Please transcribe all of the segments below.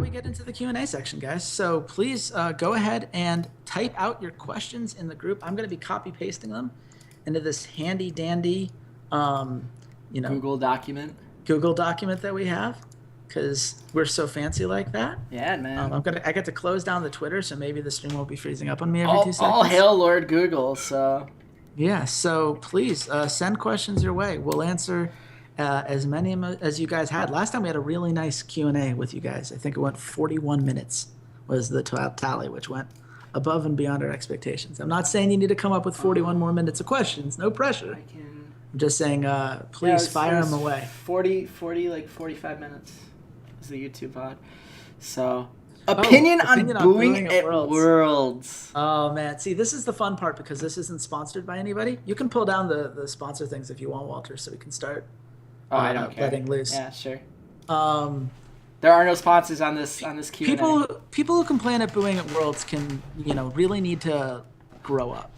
we get into the Q&A section, guys. So please go ahead and type out your questions in the group. I'm going to be copy pasting them into this handy dandy, Google document that we have, because we're so fancy like that. Yeah, man. I get to close down the Twitter, so maybe the stream won't be freezing up on me every 2 seconds. All hail Lord Google. So yeah, so please send questions your way. We'll answer as many as you guys had. Last time we had a really nice Q&A with you guys. I think it went 41 minutes was the tally, which went above and beyond our expectations. I'm not saying you need to come up with 41 more minutes of questions. No pressure. I'm just saying please fire them away. 45 minutes is the YouTube pod. So opinion on booing at Worlds. Oh, man. See, this is the fun part because this isn't sponsored by anybody. You can pull down the sponsor things if you want, Walter, so we can start I don't care. Letting loose. Yeah, sure. There are no sponsors on this Q&A. People who complain at booing at Worlds can, really need to grow up,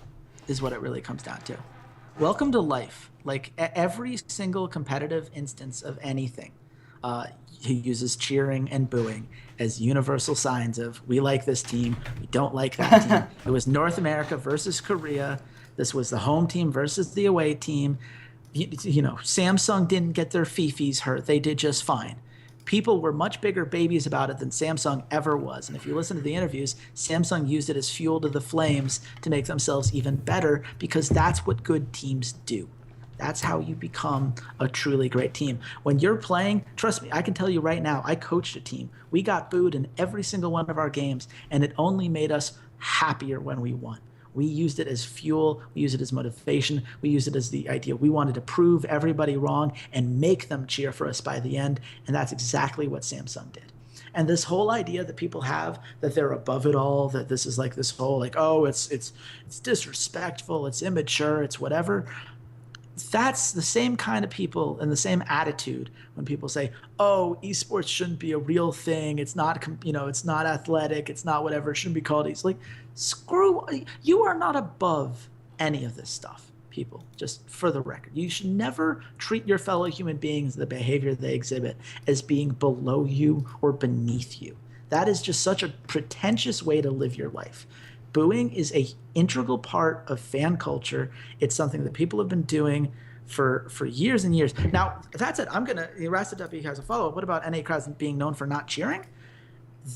is what it really comes down to. Welcome to life. Like every single competitive instance of anything, he uses cheering and booing as universal signs of we like this team, we don't like that team. It was North America versus Korea. This was the home team versus the away team. Samsung didn't get their fifis hurt. They did just fine. People were much bigger babies about it than Samsung ever was. And if you listen to the interviews, Samsung used it as fuel to the flames to make themselves even better because that's what good teams do. That's how you become a truly great team. When you're playing, trust me, I can tell you right now, I coached a team. We got booed in every single one of our games, and it only made us happier when we won. We used it as fuel. We used it as motivation. We used it as the idea we wanted to prove everybody wrong and make them cheer for us by the end. And that's exactly what Samsung did. And this whole idea that people have that they're above it all, that this is like this whole like, oh, it's disrespectful, it's immature, it's whatever. That's the same kind of people and the same attitude when people say, oh, esports shouldn't be a real thing. It's not, it's not athletic. It's not whatever. It shouldn't be called. It's like, you are not above any of this stuff, people, just for the record. You should never treat your fellow human beings, the behavior they exhibit, as being below you or beneath you. That is just such a pretentious way to live your life. Booing is an integral part of fan culture. It's something that people have been doing for years and years. Now, that said, Rasted Duppy has a follow-up. What about NA crowds being known for not cheering?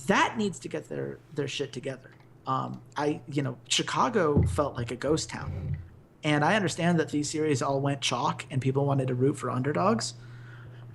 That needs to get their shit together. Chicago felt like a ghost town. And I understand that these series all went chalk and people wanted to root for underdogs.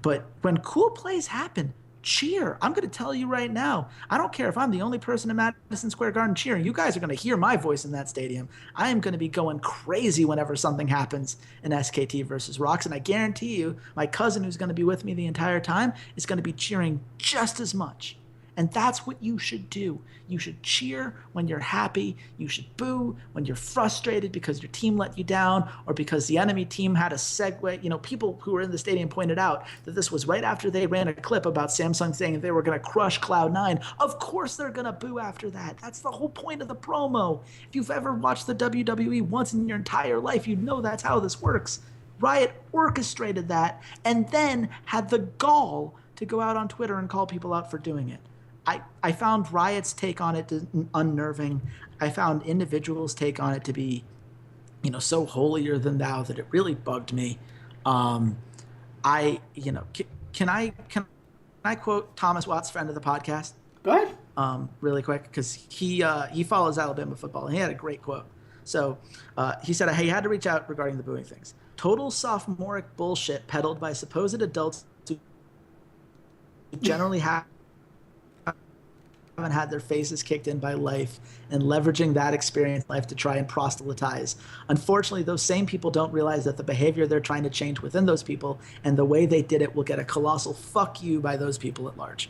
But when cool plays happen, cheer. I'm going to tell you right now, I don't care if I'm the only person in Madison Square Garden cheering. You guys are going to hear my voice in that stadium. I am going to be going crazy whenever something happens in SKT versus Rocks. And I guarantee you, my cousin who's going to be with me the entire time is going to be cheering just as much. And that's what you should do. You should cheer when you're happy. You should boo when you're frustrated because your team let you down or because the enemy team had a segue. People who were in the stadium pointed out that this was right after they ran a clip about Samsung saying they were going to crush Cloud9. Of course they're going to boo after that. That's the whole point of the promo. If you've ever watched the WWE once in your entire life, you know that's how this works. Riot orchestrated that and then had the gall to go out on Twitter and call people out for doing it. I found Riot's take on it unnerving. I found individuals' take on it to be, so holier than thou that it really bugged me. Can I quote Thomas Watts, friend of the podcast? Go ahead. Really quick, because he follows Alabama football, and he had a great quote. So he said, he had to reach out regarding the booing things. Total sophomoric bullshit peddled by supposed adults who generally haven't had their faces kicked in by life and leveraging that experience in life to try and proselytize. Unfortunately, those same people don't realize that the behavior they're trying to change within those people and the way they did it will get a colossal fuck you by those people at large.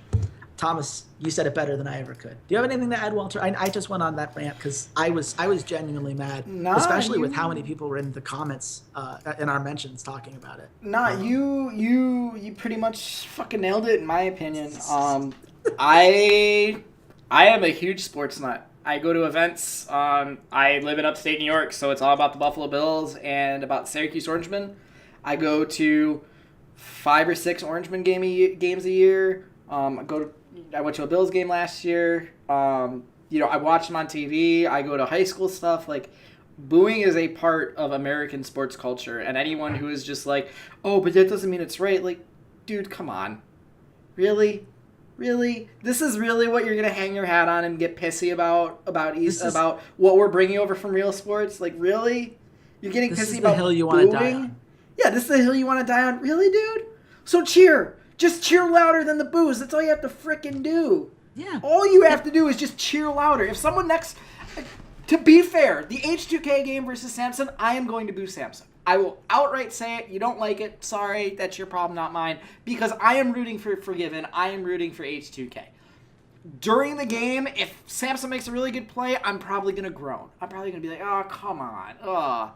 Thomas, you said it better than I ever could. Do you have anything to add, Walter? I just went on that rant because I was genuinely mad, especially with how many people were in the comments in our mentions talking about it. You pretty much fucking nailed it in my opinion. I am a huge sports nut. I go to events. I live in upstate New York, so it's all about the Buffalo Bills and about Syracuse Orangemen. I go to 5 or 6 Orangemen games a year. I go I went to a Bills game last year. I watched them on TV. I go to high school stuff. Like, booing is a part of American sports culture. And anyone who is just like, oh, but that doesn't mean it's right. Like, dude, come on. Really? Really? This is really what you're going to hang your hat on and get pissy about what we're bringing over from real sports? Like, really? You're getting pissy about the hill you want to die on. Yeah, this is the hill you want to die on. Really, dude? So cheer. Just cheer louder than the boos. That's all you have to frickin' do. Yeah. All you have to do is just cheer louder. If someone next... To be fair, the H2K game versus Samson, I am going to boo Samson. I will outright say it. You don't like it. Sorry, that's your problem, not mine. Because I am rooting for Forgiven. I am rooting for H2K. During the game, if Samson makes a really good play, I'm probably going to groan. I'm probably going to be like, oh, come on.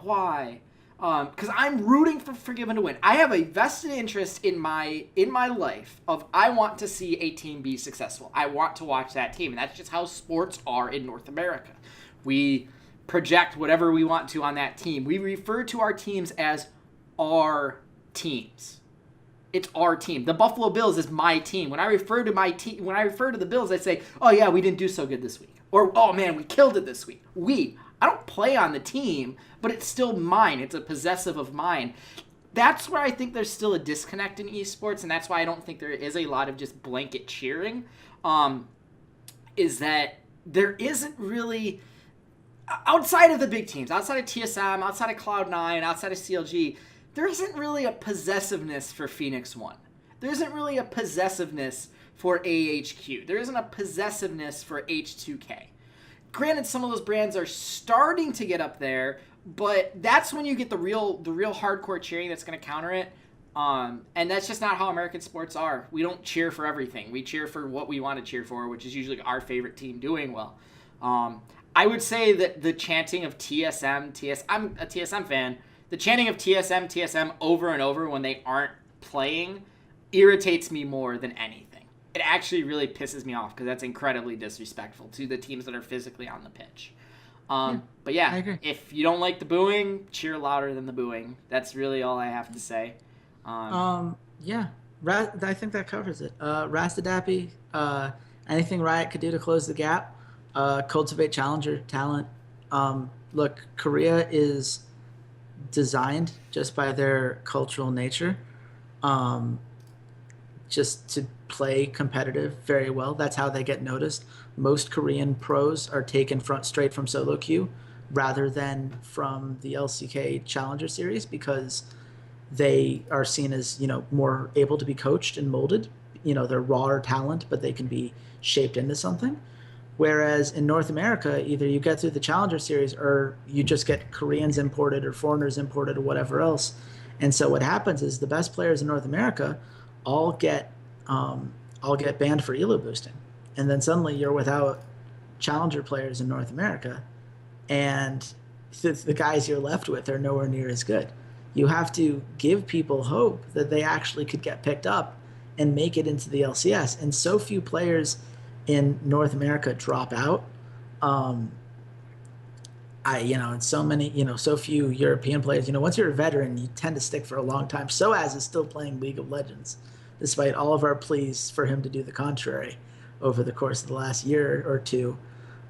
Why? Because I'm rooting for Forgiven to win. I have a vested interest in my life of I want to see a team be successful. I want to watch that team. And that's just how sports are in North America. We project whatever we want to on that team. We refer to our teams as our teams. It's our team. The Buffalo Bills is my team. When I refer to the Bills, I say, oh yeah, we didn't do so good this week. Or, oh man, we killed it this week. I don't play on the team, but it's still mine. It's a possessive of mine. That's where I think there's still a disconnect in esports, and that's why I don't think there is a lot of just blanket cheering, is that there isn't really, outside of the big teams, outside of TSM, outside of Cloud9, outside of CLG, there isn't really a possessiveness for Phoenix One. There isn't really a possessiveness for AHQ. There isn't a possessiveness for H2K. Granted, some of those brands are starting to get up there, but that's when you get the real hardcore cheering that's going to counter it. And that's just not how American sports are. We don't cheer for everything. We cheer for what we want to cheer for, which is usually our favorite team doing well. I would say that the chanting of TSM, I'm a TSM fan, the chanting of TSM over and over when they aren't playing irritates me more than anything. It actually really pisses me off because that's incredibly disrespectful to the teams that are physically on the pitch. But yeah, I agree. If you don't like the booing, cheer louder than the booing. That's really all I have to say. Yeah, I think that covers it. Rastadapi, anything Riot could do to close the gap, cultivate challenger talent. Look, Korea is designed just by their cultural nature, just to play competitive very well. That's how they get noticed. Most Korean pros are taken straight from solo queue rather than from the LCK Challenger Series because they are seen as, more able to be coached and molded. They're raw talent, but they can be shaped into something. Whereas in North America, either you get through the Challenger Series or you just get Koreans imported or foreigners imported or whatever else. And so what happens is the best players in North America all get banned for elo boosting, and then suddenly you're without challenger players in North America, and the guys you're left with are nowhere near as good. You have to give people hope that they actually could get picked up and make it into the LCS, and so few players in North America drop out. And so many, so few European players. Once you're a veteran, you tend to stick for a long time. Ceades is still playing League of Legends, despite all of our pleas for him to do the contrary over the course of the last year or two.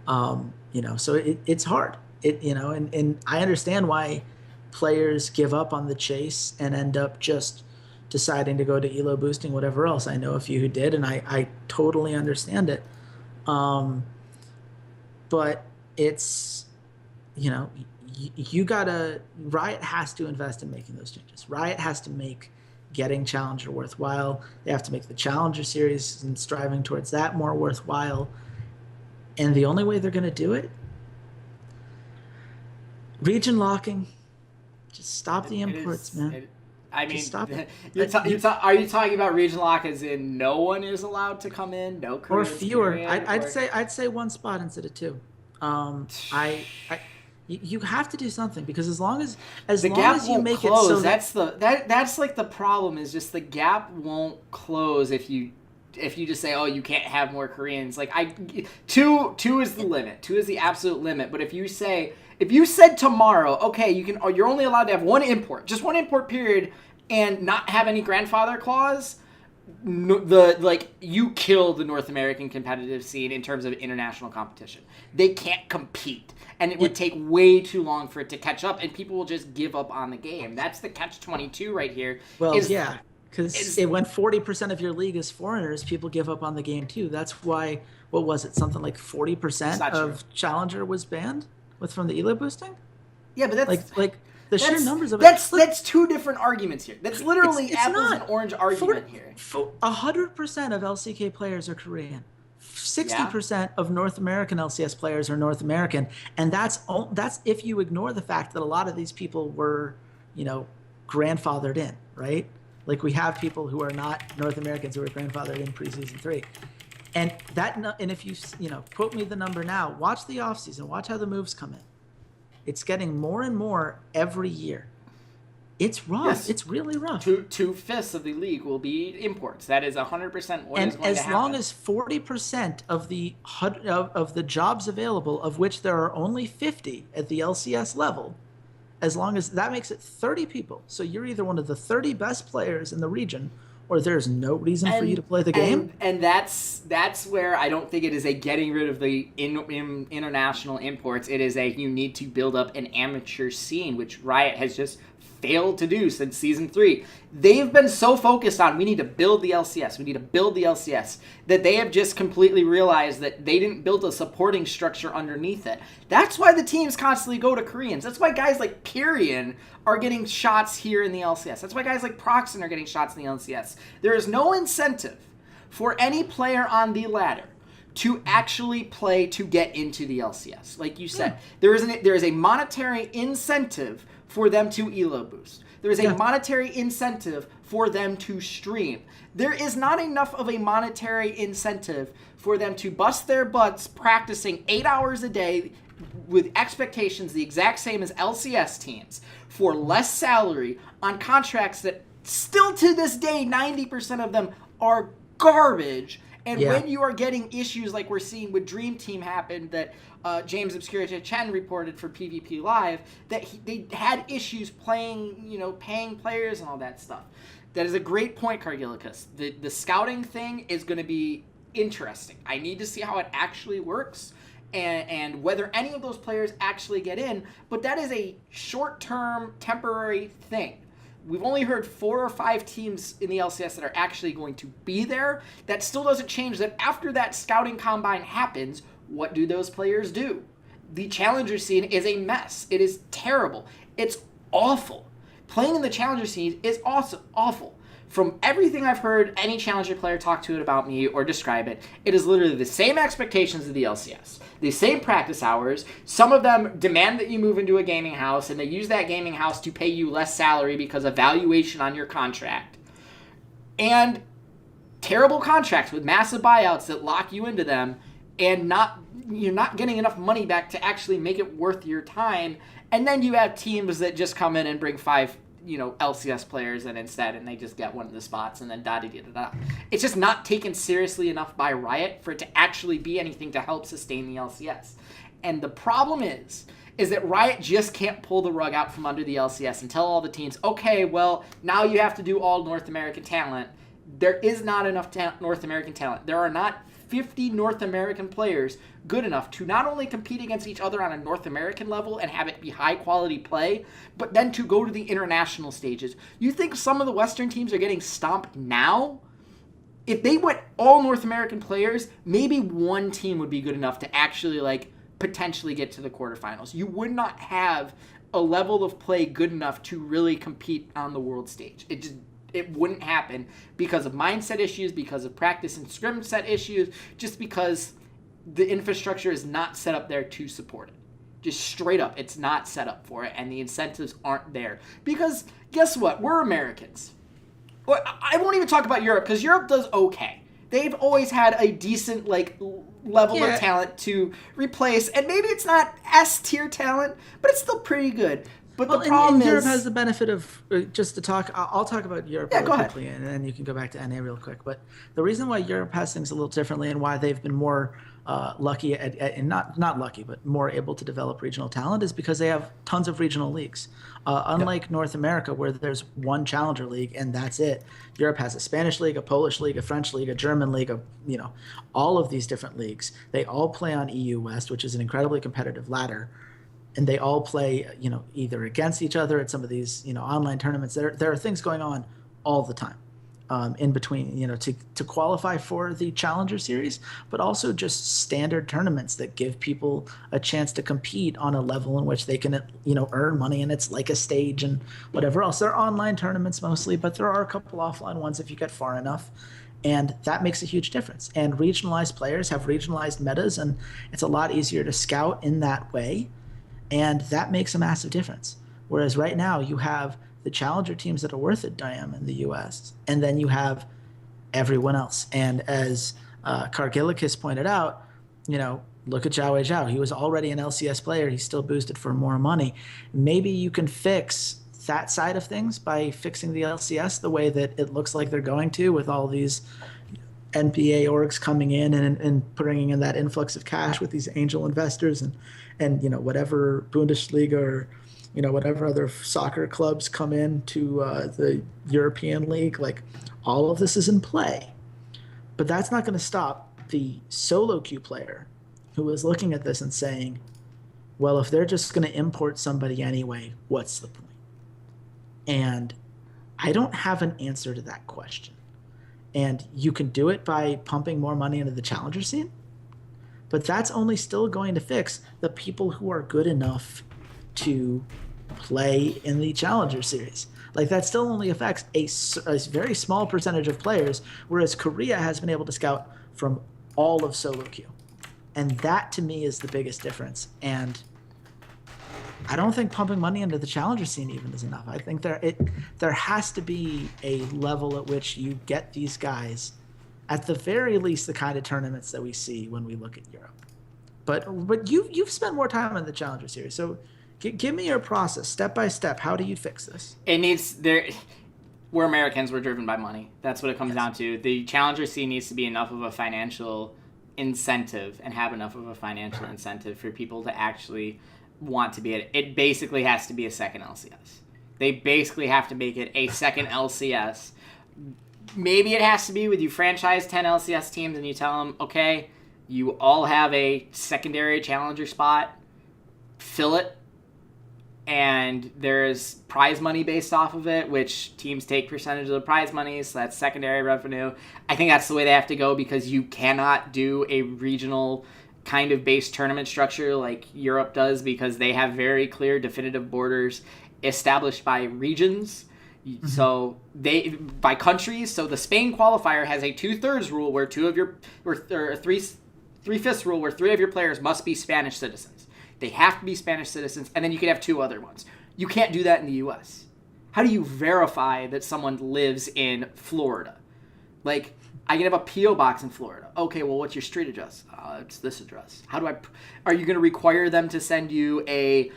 So it's hard. And I understand why players give up on the chase and end up just deciding to go to elo boosting, whatever else. I know a few who did, and I totally understand it. But it's, you gotta, Riot has to invest in making those changes. Riot has to make getting Challenger worthwhile. They have to make the Challenger Series and striving towards that more worthwhile. And the only way they're going to do it, region locking, just stop the imports, man. I mean, stop it. Are you talking about region lock as in no one is allowed to come in? No Koreans, or fewer. period, I'd say one spot instead of two. You have to do something, because as long as you make close, it so that's like the problem, is just the gap won't close if you just say, oh, you can't have more Koreans. Like, two is the limit. Two is the absolute limit. But if you said tomorrow, okay, you're only allowed to have one import, just one import period, and not have any grandfather clause, you kill the North American competitive scene in terms of international competition. They can't compete, and it would take way too long for it to catch up, and people will just give up on the game. That's the catch-22 right here. Well, yeah, because when 40% of your league is foreigners, people give up on the game too. That's why, what was it, something like 40% of Challenger was banned from the elo boosting? Yeah, but that's like the sheer numbers of that's two different arguments here. That's literally apples and orange argument here. 100% of LCK players are Korean. 60% of North American LCS players are North American, and that's if you ignore the fact that a lot of these people were, grandfathered in, right? Like we have people who are not North Americans who are grandfathered in preseason 3. And if you quote me the number now, watch the offseason, watch how the moves come in. It's getting more and more every year. It's rough. Yes. It's really rough. 2/5 of the league will be imports. That is 100% what is going to happen. And as long as 40% of the jobs available, of which there are only 50 at the LCS level, as long as that makes it 30 people. So you're either one of the 30 best players in the region, or there's no reason for you to play the game. And that's where I don't think it is a getting rid of the international imports. It is you need to build up an amateur scene, which Riot has just failed to do since Season 3. They've been so focused on, we need to build the LCS, that they have just completely realized that they didn't build a supporting structure underneath it. That's why the teams constantly go to Koreans. That's why guys like Pyrian are getting shots here in the LCS. That's why guys like Proxen are getting shots in the LCS. There is no incentive for any player on the ladder to actually play to get into the LCS. Like you said, there is a monetary incentive for them to elo boost. There is a monetary incentive for them to stream. There is not enough of a monetary incentive for them to bust their butts practicing 8 hours a day with expectations the exact same as LCS teams for less salary on contracts that still to this day 90% of them are garbage. And when you are getting issues like we're seeing with Dream Team happen, that James Obscurity Chen reported for PvP Live, that they had issues paying players and all that stuff. That is a great point, Cargilicus. The scouting thing is going to be interesting. I need to see how it actually works and whether any of those players actually get in, but that is a short-term, temporary thing. We've only heard 4 or 5 teams in the LCS that are actually going to be there. That still doesn't change that after that scouting combine happens, what do those players do? The challenger scene is a mess. It is terrible. It's awful. Playing in the challenger scene is also awful. From everything I've heard any challenger player talk to it about me or describe it, it is literally the same expectations of the LCS. The same practice hours. Some of them demand that you move into a gaming house, and they use that gaming house to pay you less salary because of valuation on your contract. And terrible contracts with massive buyouts that lock you into them, and you're not getting enough money back to actually make it worth your time. And then you have teams that just come in and bring 5 LCS players in instead, and they just get one of the spots, and then da-da-da-da-da. It's just not taken seriously enough by Riot for it to actually be anything to help sustain the LCS. And the problem is that Riot just can't pull the rug out from under the LCS and tell all the teams, okay, well, now you have to do all North American talent. There is not enough North American talent. There are not 50 North American players good enough to not only compete against each other on a North American level and have it be high quality play, but then to go to the international stages. You think some of the Western teams are getting stomped now? If they went all North American players, maybe one team would be good enough to actually potentially get to the quarterfinals. You would not have a level of play good enough to really compete on the world stage. It wouldn't happen because of mindset issues, because of practice and scrim set issues, just because the infrastructure is not set up there to support it. Just straight up, it's not set up for it, and the incentives aren't there. Because guess what? We're Americans. Well, I won't even talk about Europe, because Europe does okay. They've always had a decent level of talent to replace, and maybe it's not S-tier talent, but it's still pretty good. But Well, the problem Europe is, has the benefit of just to talk. I'll talk about Europe Yeah, really go ahead. quickly, and then you can go back to NA real quick. But the reason why Europe has things a little differently, and why they've been more lucky and not lucky, but more able to develop regional talent, is because they have tons of regional leagues. Unlike North America, where there's one challenger league and that's it, Europe has a Spanish league, a Polish league, a French league, a German league, all of these different leagues. They all play on EU West, which is an incredibly competitive ladder. And they all play, either against each other at some of these, online tournaments. There are things going on all the time, in between, to qualify for the Challenger Series, but also just standard tournaments that give people a chance to compete on a level in which they can, earn money, and it's like a stage and whatever else. They're online tournaments mostly, but there are a couple offline ones if you get far enough. And that makes a huge difference. And regionalized players have regionalized metas, and it's a lot easier to scout in that way. And that makes a massive difference. Whereas right now you have the challenger teams that are worth it, Diam, in the US, and then you have everyone else. And as Kargilikis pointed out, look at Zhao Zhao. He was already an LCS player. He's still boosted for more money. Maybe you can fix that side of things by fixing the LCS the way that it looks like they're going to, with all these NPA orgs coming in and bringing in that influx of cash with these angel investors and whatever Bundesliga or whatever other soccer clubs come in to the European League. Like, all of this is in play, but that's not going to stop the solo queue player who is looking at this and saying, well, if they're just going to import somebody anyway, what's the point? And I don't have an answer to that question. And you can do it by pumping more money into the challenger scene, but that's only still going to fix the people who are good enough to play in the challenger series. Like, that still only affects a very small percentage of players, whereas Korea has been able to scout from all of solo queue. And that, to me, is the biggest difference. And I don't think pumping money into the challenger scene even is enough. I think there has to be a level at which you get these guys, at the very least, the kind of tournaments that we see when we look at Europe. But you've spent more time in the challenger series, so give me your process, step by step. How do you fix this? We're Americans. We're driven by money. That's what it comes down to. The challenger scene needs to be enough of a financial incentive and have enough of a financial incentive for people to actually want to be at it. It basically has to be a second LCS. They basically have to make it a second LCS. Maybe it has to be with you franchise 10 LCS teams and you tell them, okay, you all have a secondary challenger spot, fill it, and there's prize money based off of it, which teams take percentage of the prize money, so that's secondary revenue. I think that's the way they have to go, because you cannot do a regional kind of base tournament structure like Europe does, because they have very clear definitive borders established by regions. Mm-hmm. So by countries. So the Spain qualifier has a 2/3 rule where three-fifths rule where 3 of your players must be Spanish citizens. They have to be Spanish citizens, and then you can have 2 other ones. You can't do that in the U.S. How do you verify that someone lives in Florida? Like, I can have a P.O. box in Florida. Okay, well, what's your street address? It's this address. Are you going to require them to send you a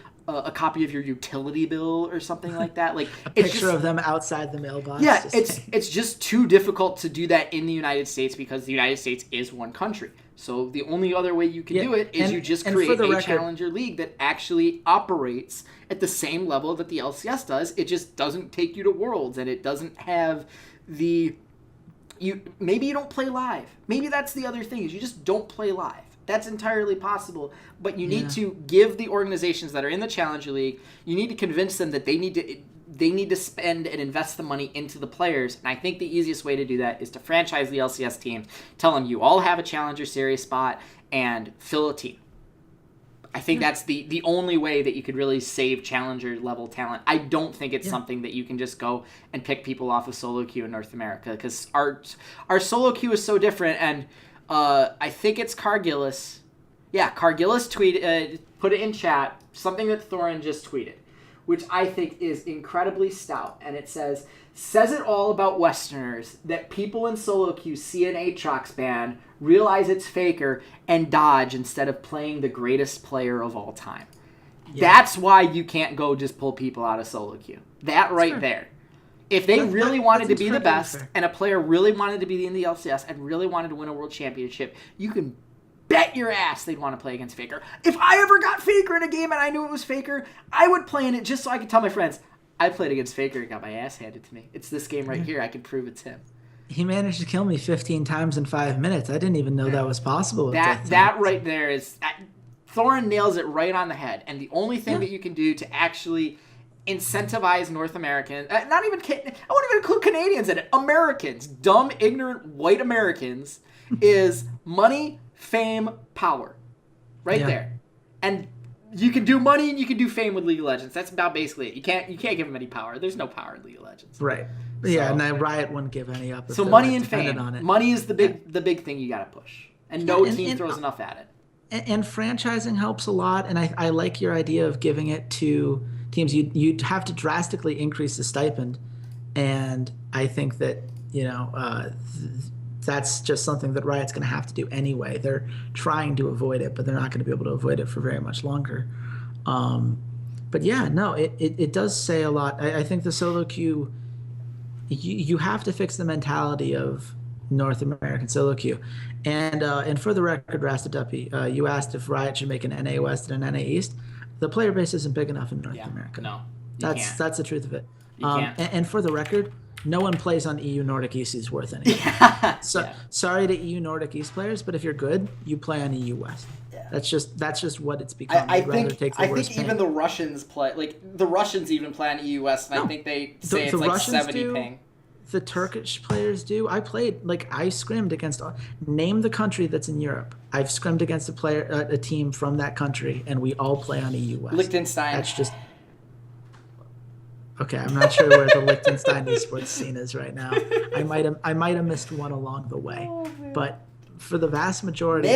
copy of your utility bill or something like that? Like, a picture of them outside the mailbox? Yeah, it's just too difficult to do that in the United States, because the United States is one country. So the only other way you can do it is you just create a challenger league that actually operates at the same level that the LCS does. It just doesn't take you to Worlds, and it doesn't have maybe you don't play live. Maybe that's the other thing, is you just don't play live. That's entirely possible. But you need to give the organizations that are in the Challenger League, you need to convince them that they need to spend and invest the money into the players. And I think the easiest way to do that is to franchise the LCS team. Tell them you all have a Challenger Series spot and fill a team. I think that's the only way that you could really save Challenger level talent. I don't think it's something that you can just go and pick people off of solo queue in North America, because our solo queue is so different. And I think it's Kargilis. Yeah, Kargilis put it in chat, something that Thorin just tweeted, which I think is incredibly stout. And it says it all about Westerners that people in solo queue see an Aatrox ban, realize it's faker, and dodge instead of playing the greatest player of all time. That's why you can't go just pull people out of solo queue. That right there. If they really wanted to be the best, and a player really wanted to be in the LCS and really wanted to win a world championship, you can bet your ass they'd want to play against Faker. If I ever got Faker in a game and I knew it was Faker, I would play in it just so I could tell my friends, I played against Faker and got my ass handed to me. It's this game right here. I can prove it's him. He managed to kill me 15 times in 5 minutes. I didn't even know that was possible. That right there is... Thorin nails it right on the head. And the only thing that you can do to actually incentivize North Americans, I wouldn't even include Canadians in it, Americans, dumb, ignorant, white Americans, is money, fame, power. Right there. And you can do money and you can do fame with League of Legends. That's about basically it. You can't give them any power. There's no power in League of Legends. Right. So, and Riot wouldn't give any up. So money and fame. Money is the big thing you got to push. And no team throws enough at it. And franchising helps a lot. And I like your idea of giving it to teams. You'd have to drastically increase the stipend. And I think that, that's just something that Riot's going to have to do anyway. They're trying to avoid it, but they're not going to be able to avoid it for very much longer. But yeah, no, it does say a lot. I think the solo queue, you have to fix the mentality of North American solo queue. And for the record, Rasta Duppy, you asked if Riot should make an NA West and an NA East. The player base isn't big enough in North America. No, that's the truth of it. And for the record, no one plays on EU Nordic East who's worth anything. Sorry to EU Nordic East players, but if you're good, you play on EU West. Yeah. That's just what it's become. I think even the Russians play, like the Russians even play on EU West, and I think they say it's like Russians 70 ping. The Turkish players do. I scrimmed against. Name the country that's in Europe. I've scrimmed against a team from that country, and we all play on EU West. Liechtenstein. That's just. Okay, I'm not sure where the Liechtenstein esports scene is right now. I might have missed one along the way, but for the vast majority,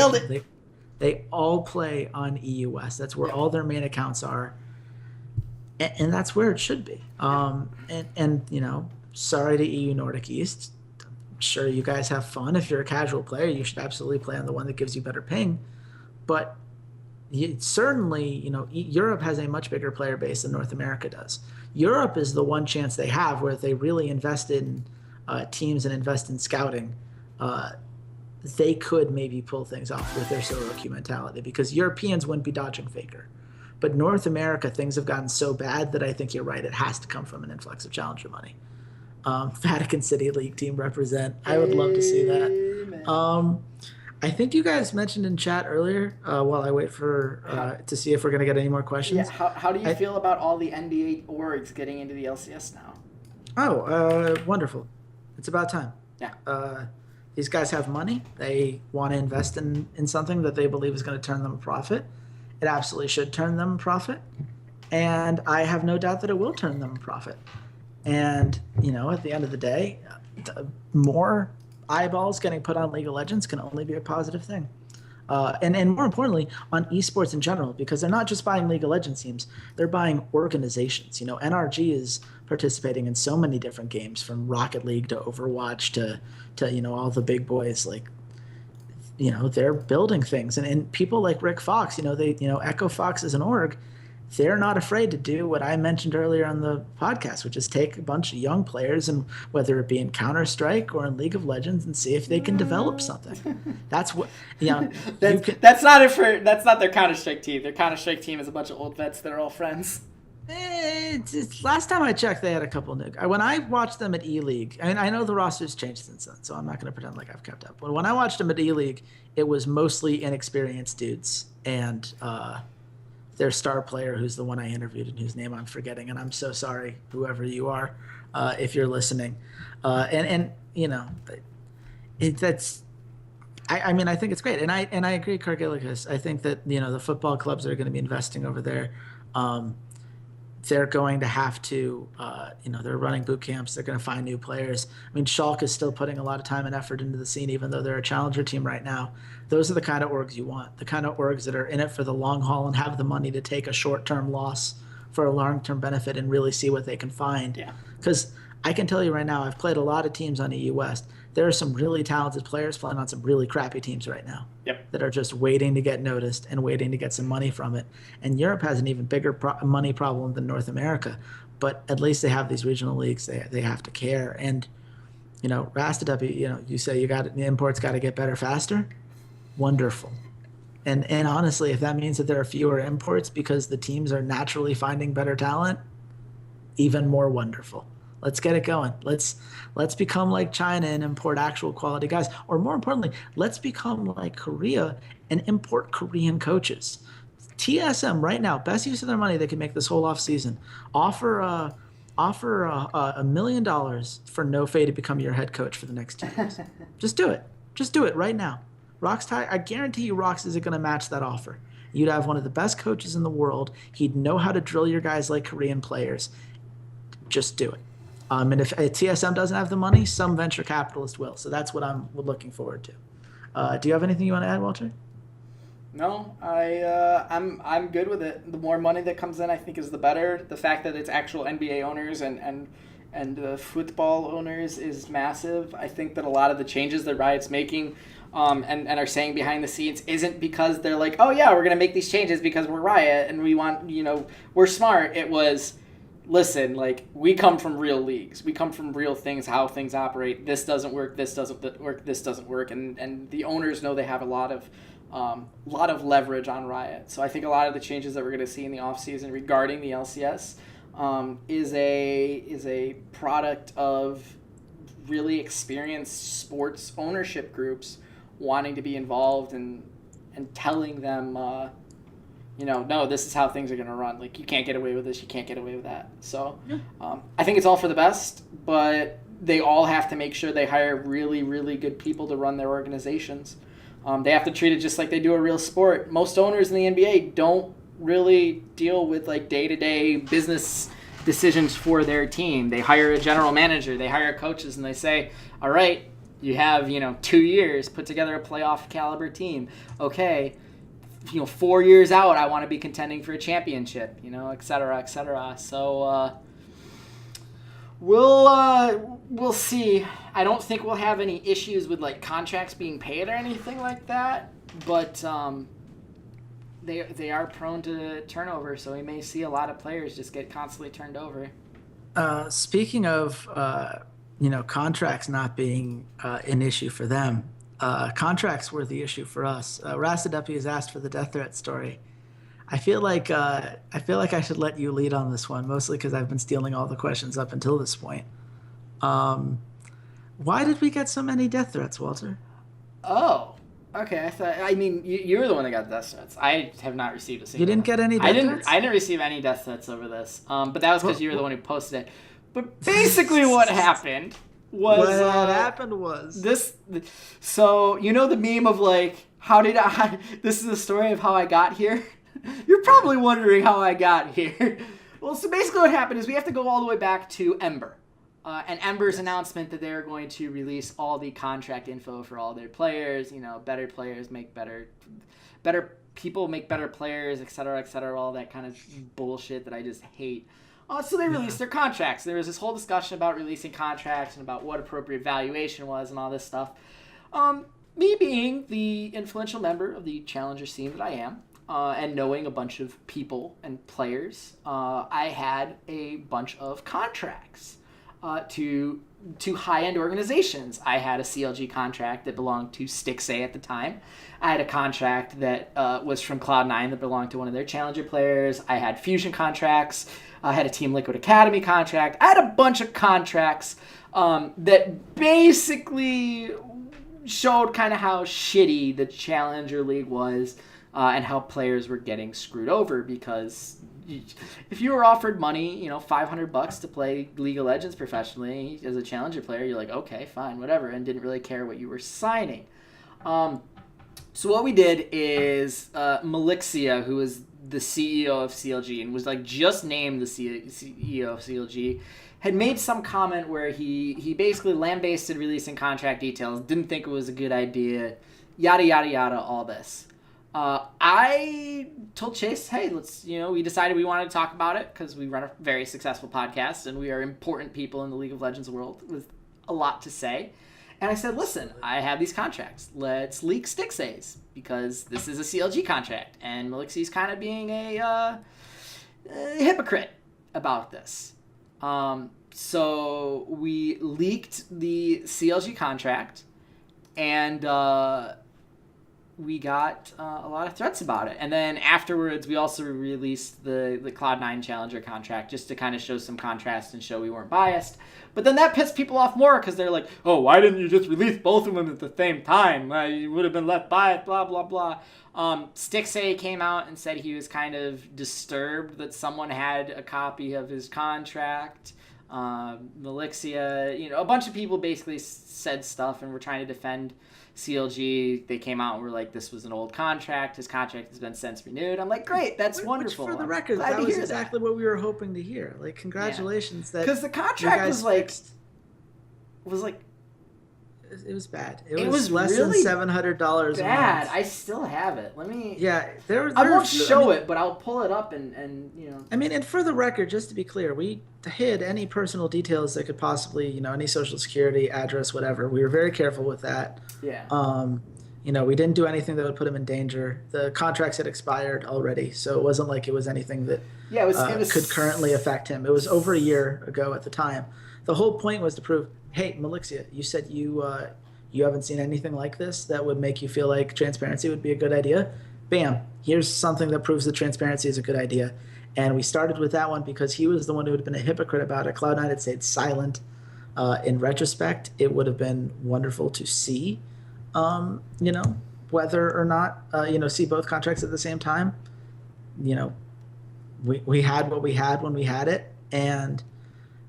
they all play on EU West. That's where all their main accounts are, and that's where it should be. Sorry to EU Nordic East. I'm sure you guys have fun. If you're a casual player, you should absolutely play on the one that gives you better ping, but. Certainly, Europe has a much bigger player base than North America does. Europe is the one chance they have where if they really invest in teams and invest in scouting, they could maybe pull things off with their solo queue mentality because Europeans wouldn't be dodging Faker. But North America, things have gotten so bad that I think you're right. It has to come from an influx of challenger money. Vatican City League team represent. I would love to see that. I think you guys mentioned in chat earlier, while I wait for to see if we're going to get any more questions. Yeah, how do you feel about all the NBA orgs getting into the LCS now? Oh, wonderful. It's about time. Yeah. These guys have money. They want to invest in something that they believe is going to turn them a profit. It absolutely should turn them a profit. And I have no doubt that it will turn them a profit. And, at the end of the day, more eyeballs getting put on League of Legends can only be a positive thing. And more importantly, on esports in general, because they're not just buying League of Legends teams, they're buying organizations. NRG is participating in so many different games, from Rocket League to Overwatch to all the big boys. They're building things. And people like Rick Fox, Echo Fox is an org. They're not afraid to do what I mentioned earlier on the podcast, which is take a bunch of young players, and whether it be in Counter-Strike or in League of Legends, and see if they can develop something. That's what that's not their Counter-Strike team. Their Counter-Strike team is a bunch of old vets that are all friends. Last time I checked, they had a couple new guys. When I watched them at E-League, I know the roster's changed since then, so I'm not going to pretend like I've kept up. But when I watched them at E-League, it was mostly inexperienced dudes, and their star player, who's the one I interviewed and whose name I'm forgetting, and I'm so sorry, whoever you are, if you're listening. I think it's great, and I agree, Cargilicus. I think that the football clubs that are going to be investing over there, they're going to have to, they're running boot camps. They're going to find new players. Schalke is still putting a lot of time and effort into the scene, even though they're a challenger team right now. Those are the kind of orgs you want, the kind of orgs that are in it for the long haul and have the money to take a short-term loss for a long-term benefit and really see what they can find. Yeah. Because I can tell you right now, I've played a lot of teams on EU West. there are some really talented players playing on some really crappy teams right now. Yep. That are just waiting to get noticed and waiting to get some money from it. And Europe has an even bigger money problem than North America, but at least they have these regional leagues. They have to care. And Rasta, you say the imports got to get better faster. Wonderful. And honestly, if that means that there are fewer imports because the teams are naturally finding better talent, even more wonderful. Let's get it going. Let's become like China and import actual quality guys. Or more importantly, let's become like Korea and import Korean coaches. TSM right now, best use of their money they can make this whole off season. Offer $1 million for No Fay to become your head coach for the next 2 years. Just do it. Just do it right now. I guarantee you Rox isn't going to match that offer. You'd have one of the best coaches in the world. He'd know how to drill your guys like Korean players. Just do it. And if TSM doesn't have the money, some venture capitalist will. So that's what I'm looking forward to. Do you have anything you want to add, Walter? No, I'm good with it. The more money that comes in, I think, is the better. The fact that it's actual NBA owners and football owners is massive. I think that a lot of the changes that Riot's making and are saying behind the scenes isn't because they're like, oh yeah, we're going to make these changes because we're Riot and we want, we're smart. It was, listen, like, we come from real leagues. We come from real things, how things operate. This doesn't work. This doesn't work. This doesn't work. And the owners know they have a lot of leverage on Riot. So I think a lot of the changes that we're going to see in the offseason regarding the LCS is a product of really experienced sports ownership groups wanting to be involved and telling them, no, this is how things are going to run. Like, you can't get away with this, you can't get away with that. So I think it's all for the best, but they all have to make sure they hire really, really good people to run their organizations. They have to treat it just like they do a real sport. Most owners in the NBA don't really deal with like day-to-day business decisions for their team. They hire a general manager, they hire coaches, and they say, all right, you have 2 years, put together a playoff caliber team. Okay, 4 years out, I want to be contending for a championship, et cetera, et cetera. So we'll see. I don't think we'll have any issues with like contracts being paid or anything like that, but they are prone to turnover, so we may see a lot of players just get constantly turned over. Speaking of contracts not being an issue for them, contracts were the issue for us. Rastaduppy has asked for the death threat story. I feel like I should let you lead on this one, mostly because I've been stealing all the questions up until this point. Why did we get so many death threats, Walter? Oh, okay. You were the one that got death threats. I have not received a single. You didn't get any death threats? I didn't receive any death threats over this. But that was because you were the one who posted it. But basically, what happened was this. So the meme of like, how did I? This is the story of how I got here. You're probably wondering how I got here. Well, so basically what happened is we have to go all the way back to Ember. And Ember's announcement that they're going to release all the contract info for all their players. Better players make better people make better players, et cetera, all that kind of bullshit that I just hate. So they released their contracts. There was this whole discussion about releasing contracts and about what appropriate valuation was and all this stuff. Me being the influential member of the Challenger scene that I am, and knowing a bunch of people and players, I had a bunch of contracts to high-end organizations. I had a CLG contract that belonged to Stixay at the time. I had a contract that was from Cloud9 that belonged to one of their Challenger players. I had Fusion contracts. I had a Team Liquid Academy contract. I had a bunch of contracts that basically showed kind of how shitty the Challenger League was and how players were getting screwed over, because if you were offered money, $500 to play League of Legends professionally as a Challenger player, you're like, okay, fine, whatever, and didn't really care what you were signing. So what we did is Malixia, who was the CEO of CLG and was like just named the CEO of CLG, had made some comment where he basically lambasted releasing contract details, didn't think it was a good idea, yada, yada, yada, all this. I told Chase, hey, we decided we wanted to talk about it because we run a very successful podcast and we are important people in the League of Legends world with a lot to say. And I said, listen, I have these contracts. Let's leak Ceades because this is a CLG contract. And Malixi's kind of being a hypocrite about this. So we leaked the CLG contract, and we got a lot of threats about it. And then afterwards, we also released the Cloud9 Challenger contract just to kind of show some contrast and show we weren't biased. But then that pissed people off more because they're like, oh, why didn't you just release both of them at the same time? You would have been left biased, blah, blah, blah. Stixay came out and said he was kind of disturbed that someone had a copy of his contract. Melixia, a bunch of people basically said stuff and were trying to defend CLG. They came out and were like, this was an old contract. His contract has been since renewed. I'm like, great, that's wonderful. Which, for the record, that was exactly what we were hoping to hear. Like, congratulations. Yeah. Because the contract was like, it was bad. It was less really than $700 bad. a month. I still have it. Let me. Yeah, I won't show it, but I'll pull it up and. I mean, and for the record, just to be clear, we hid any personal details that could possibly, any social security, address, whatever. We were very careful with that. Yeah. We didn't do anything that would put him in danger. The contracts had expired already, so it wasn't like it was anything that it was could currently affect him. It was over a year ago at the time. The whole point was to prove, hey, Melixia, you said you haven't seen anything like this that would make you feel like transparency would be a good idea. Bam, here's something that proves that transparency is a good idea. And we started with that one because he was the one who had been a hypocrite about it. Cloud9 had stayed silent. In retrospect, it would have been wonderful to see, whether or not, see both contracts at the same time. We had what we had when we had it. And,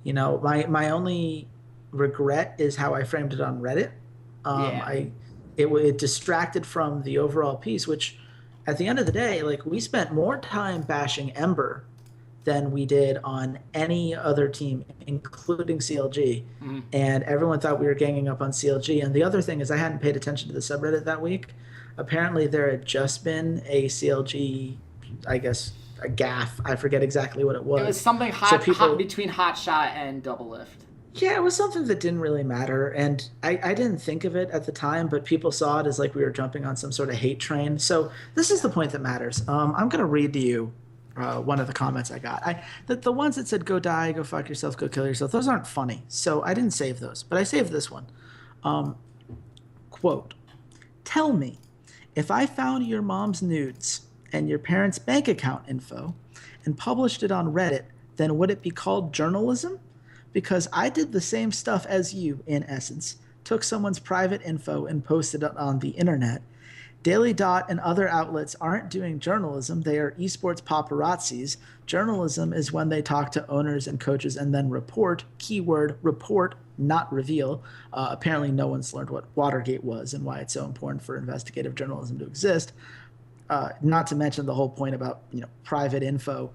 my only regret is how I framed it on Reddit. It distracted from the overall piece, which at the end of the day, like, we spent more time bashing Ember than we did on any other team, including CLG. Mm-hmm. And everyone thought we were ganging up on CLG. And the other thing is I hadn't paid attention to the subreddit that week. Apparently there had just been a CLG, I guess, a gaffe. I forget exactly what it was. It was something hot between Hotshot and Double Lift. Yeah, it was something that didn't really matter, and I didn't think of it at the time, but people saw it as like we were jumping on some sort of hate train. So this is the point that matters. I'm going to read to you one of the comments I got. The ones that said, go die, go fuck yourself, go kill yourself, those aren't funny, so I didn't save those, but I saved this one. Quote, tell me, if I found your mom's nudes and your parents' bank account info and published it on Reddit, then would it be called journalism? Because I did the same stuff as you, in essence, took someone's private info and posted it on the internet. Daily Dot and other outlets aren't doing journalism, they are esports paparazzis. Journalism is when they talk to owners and coaches and then report, keyword report, not reveal. Apparently no one's learned what Watergate was and why it's so important for investigative journalism to exist. Not to mention the whole point about private info.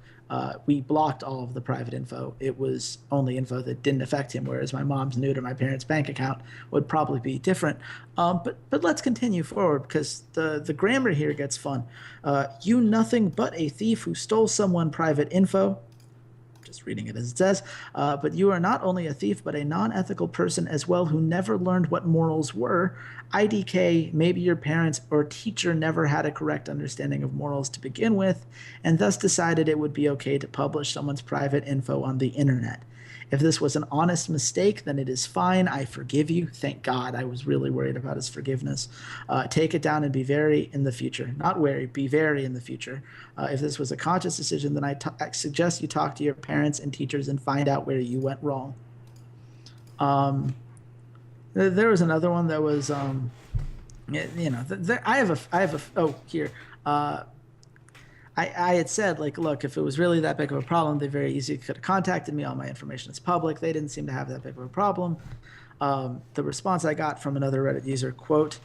We blocked all of the private info. It was only info that didn't affect him, whereas my mom's nude or my parents' bank account would probably be different. But let's continue forward because the grammar here gets fun. You nothing but a thief who stole someone private info. Just reading it as it says. But you are not only a thief, but a non-ethical person as well who never learned what morals were. IDK, maybe your parents or teacher never had a correct understanding of morals to begin with, and thus decided it would be okay to publish someone's private info on the internet. If this was an honest mistake, then it is fine. I forgive you. Thank God. I was really worried about his forgiveness. Take it down and be very in the future. Not wary, be very in the future. If this was a conscious decision, then I suggest you talk to your parents and teachers and find out where you went wrong. There was another one that was, I had said, like, look, if it was really that big of a problem, they very easily could have contacted me. All my information is public. They didn't seem to have that big of a problem. The response I got from another Reddit user, quote,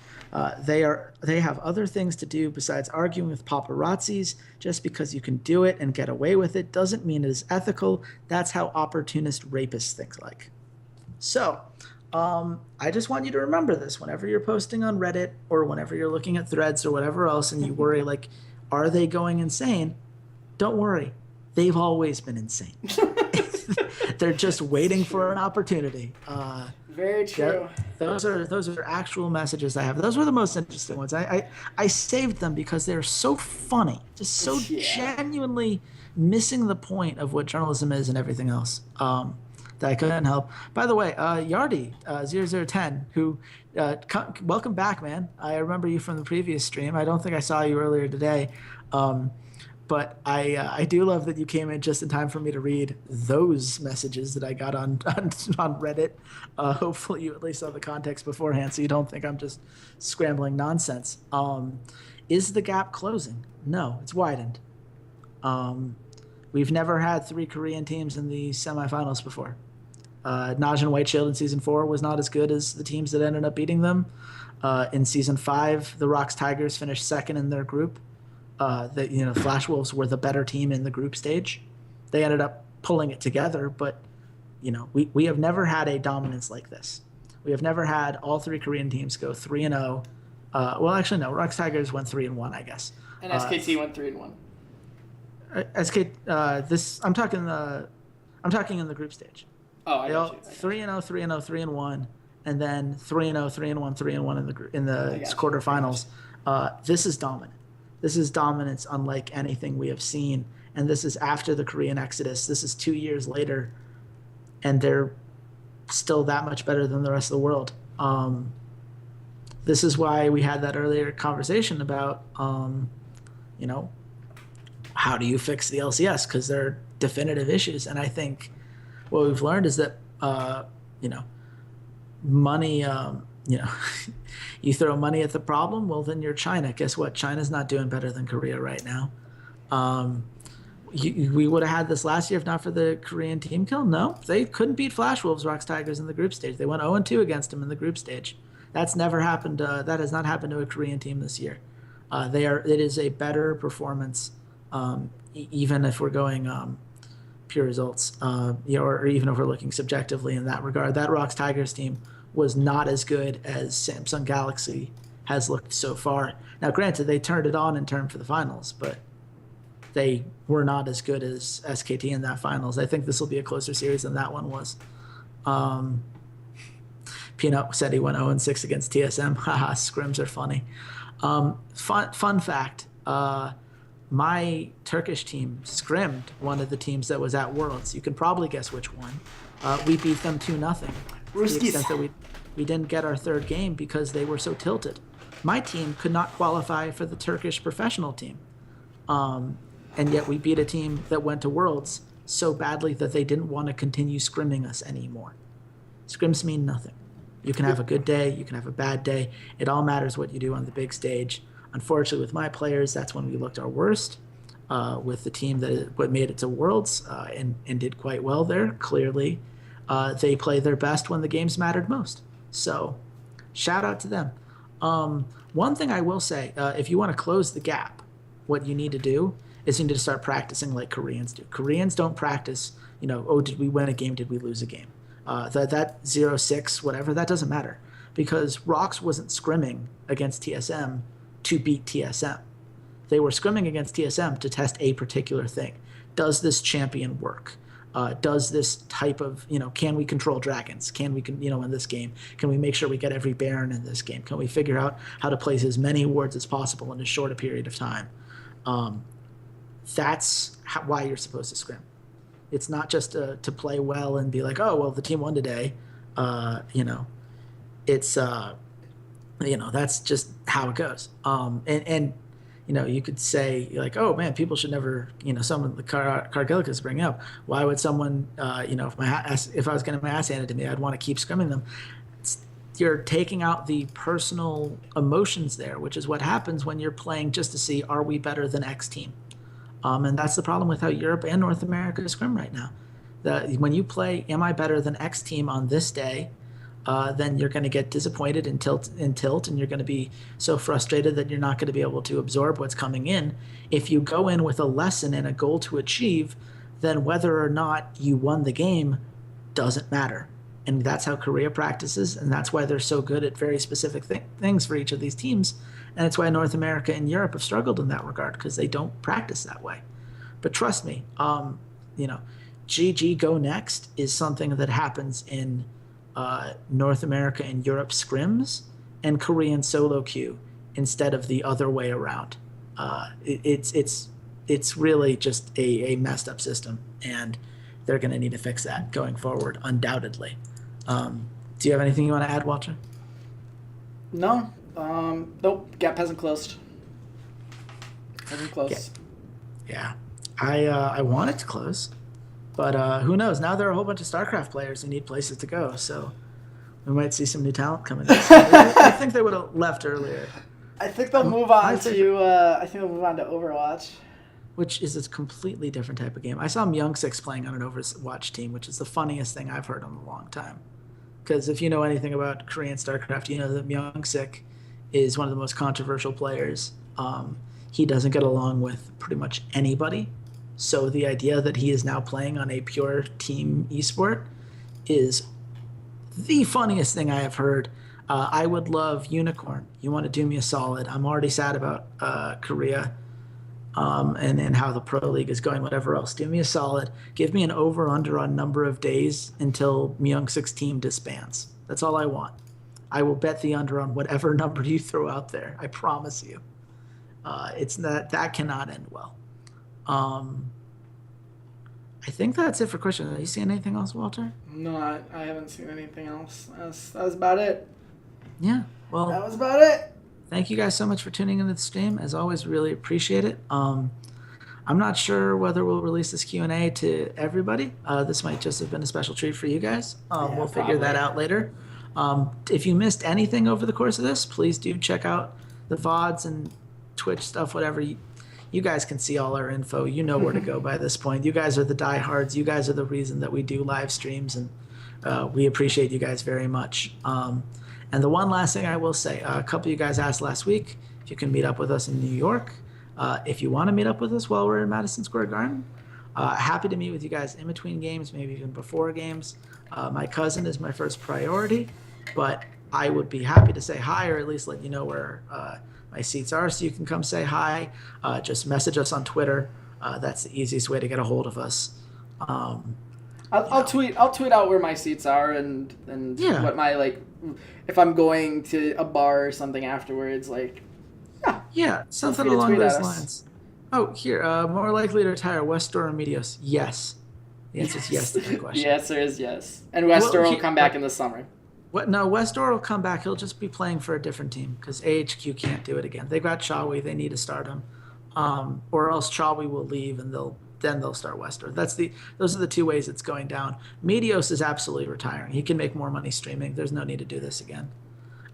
they have other things to do besides arguing with paparazzis. Just because you can do it and get away with it doesn't mean it is ethical. That's how opportunist rapists think like. So I just want you to remember this whenever you're posting on Reddit or whenever you're looking at threads or whatever else and you worry, like, are they going insane? Don't worry. They've always been insane. They're just waiting for an opportunity. Very true. Those are actual messages I have. Those were the most interesting ones. I saved them because they're so funny, just so genuinely missing the point of what journalism is and everything else. That I couldn't help. By the way, Yardi 0010, who welcome back, man. I remember you from the previous stream. I don't think I saw you earlier today. But I do love that you came in just in time for me to read those messages that I got on Reddit. Hopefully you at least saw the context beforehand, so you don't think I'm just scrambling nonsense. Is the gap closing? No, it's widened. We've never had 3 Korean teams in the semifinals before. Najin White Shield in Season 4 was not as good as the teams that ended up beating them. In Season 5, the Rocks Tigers finished second in their group. Flash Wolves were the better team in the group stage. They ended up pulling it together, but we have never had a dominance like this. We have never had all 3 Korean teams go 3-0. Well, actually, no. Rocks Tigers went 3-1, I guess. And SKT went 3-1. I'm talking in the group stage. Oh, I got you. 3-0, 3-0, 3-1, and then 3-0, 3-1, 3-1 in the quarterfinals. This is dominant. This is dominance unlike anything we have seen, and this is after the Korean Exodus. This is 2 years later, and they're still that much better than the rest of the world. This is why we had that earlier conversation about, how do you fix the LCS? Because there are definitive issues, and I think what we've learned is that, money, you throw money at the problem, well, then you're China. Guess what? China's not doing better than Korea right now. We would have had this last year if not for the Korean team kill. No, they couldn't beat Flash Wolves, Rocks Tigers in the group stage. They went 0-2 against them in the group stage. That's never happened. That has not happened to a Korean team this year. It is a better performance, even if we're going pure results, or even if we're looking subjectively in that regard. That Rocks Tigers team was not as good as Samsung Galaxy has looked so far. Now, granted, they turned it on in time for the finals, but they were not as good as SKT in that finals. I think this will be a closer series than that one was. Peanut said he went 0-6 against TSM. Haha, scrims are funny. Fun fact, my Turkish team scrimmed one of the teams that was at Worlds. You can probably guess which one. We beat them 2-0. To the extent that we didn't get our third game because they were so tilted. My team could not qualify for the Turkish professional team. And yet we beat a team that went to Worlds so badly that they didn't want to continue scrimming us anymore. Scrims mean nothing. You can have a good day, you can have a bad day. It all matters what you do on the big stage. Unfortunately, with my players, that's when we looked our worst. With the team that made it to Worlds and did quite well there, clearly. They play their best when the games mattered most. So, shout out to them. One thing I will say, if you want to close the gap, what you need to do is you need to start practicing like Koreans do. Koreans don't practice, did we win a game, did we lose a game? That 0-6, whatever, that doesn't matter. Because Rocks wasn't scrimming against TSM to beat TSM. They were scrimming against TSM to test a particular thing. Does this champion work? Does this type of, can we control dragons? Can we, in this game? Can we make sure we get every Baron in this game? Can we figure out how to place as many wards as possible in as short a period of time? That's why you're supposed to scrim. It's not just to play well and be like, oh, well, the team won today. It's, that's just how it goes. And you could say like, oh man, people should never, someone the Cargillic is bringing up. Why would someone, if I was getting my ass handed to me, I'd want to keep scrimming them. You're taking out the personal emotions there, which is what happens when you're playing just to see, are we better than X team? And that's the problem with how Europe and North America scrim right now. When you play, am I better than X team on this day? Then you're going to get disappointed and tilt, and you're going to be so frustrated that you're not going to be able to absorb what's coming in. If you go in with a lesson and a goal to achieve, then whether or not you won the game doesn't matter. And that's how Korea practices, and that's why they're so good at very specific things for each of these teams. And it's why North America and Europe have struggled in that regard, because they don't practice that way. But trust me, GG Go Next is something that happens in North America and Europe scrims and Korean solo queue instead of the other way around. It's really just a messed up system, and they're going to need to fix that going forward, undoubtedly. Do you have anything you want to add, Walter? No. Nope. Got Peasant closed. Peasant close. Yeah. I want it to close, but who knows? Now there are a whole bunch of StarCraft players who need places to go, so we might see some new talent coming in. I think they would have left earlier. I think they'll move on to. I think they'll move on to Overwatch, which is a completely different type of game. I saw Myung-Sik playing on an Overwatch team, which is the funniest thing I've heard in a long time. Because if you know anything about Korean StarCraft, you know that Myung-Sik is one of the most controversial players. He doesn't get along with pretty much anybody. So the idea that he is now playing on a pure team esport is the funniest thing I have heard. I would love Unicorn. You want to do me a solid. I'm already sad about Korea and how the Pro League is going, whatever else. Do me a solid. Give me an over-under on number of days until Myung-Sik's team disbands. That's all I want. I will bet the under on whatever number you throw out there. I promise you. That cannot end well. I think that's it for questions. Are you seeing anything else, Walter? No, I haven't seen anything else. That was about it. Yeah. Well, that was about it. Thank you guys so much for tuning into the stream. As always, really appreciate it. I'm not sure whether we'll release this Q&A to everybody. This might just have been a special treat for you guys. We'll figure that out later. If you missed anything over the course of this, please do check out the VODs and Twitch stuff, whatever. You guys can see all our info. You know where to go by this point. You guys are the diehards. You guys are the reason that we do live streams, and we appreciate you guys very much. And the one last thing I will say, a couple of you guys asked last week if you can meet up with us in New York. If you want to meet up with us while we're in Madison Square Garden, happy to meet with you guys in between games, maybe even before games. My cousin is my first priority, but I would be happy to say hi, or at least let you know where my seats are, so you can come say hi. Just message us on Twitter. That's the easiest way to get a hold of us. I'll tweet out where my seats are and what my if I'm going to a bar or something afterwards, something along those lines. Oh, here, more likely to retire, Westor or Medios? Yes. The answer is yes to that question. The answer is yes. And Westor will come back in the summer. No, Westor will come back. He'll just be playing for a different team because AHQ can't do it again. They've got Chawi. They need to start him. Or else Chawi will leave and they'll start Westor. Those are the two ways it's going down. Medios is absolutely retiring. He can make more money streaming. There's no need to do this again.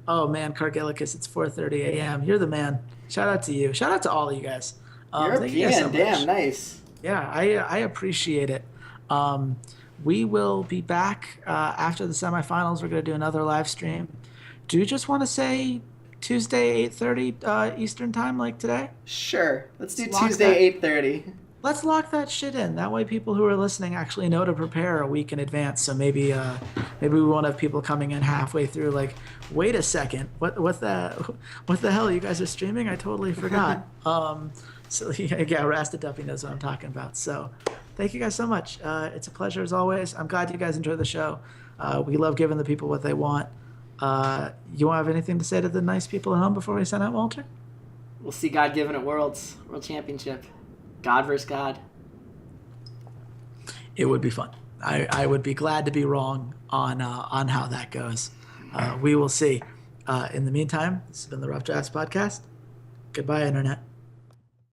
Oh man, Cargilicus, it's 4:30 a.m. You're the man. Shout out to you. Shout out to all of you guys. European, damn nice. Yeah, I appreciate it. We will be back after the semifinals. We're going to do another live stream. Do you just want to say Tuesday 8:30 Eastern time like today? Sure. Let's do Tuesday 8:30. Let's lock that shit in. That way people who are listening actually know to prepare a week in advance. So maybe we won't have people coming in halfway through like, wait a second, what the hell? You guys are streaming? I totally forgot. So yeah, Rasta Duppy knows what I'm talking about. So thank you guys so much. It's a pleasure as always. I'm glad you guys enjoy the show. We love giving the people what they want. You have anything to say to the nice people at home before we sign out, Walter? We'll see God given at World Championship. God versus God. It would be fun. I would be glad to be wrong on how that goes. We will see. In the meantime, this has been the Rough Drafts Podcast. Goodbye, Internet.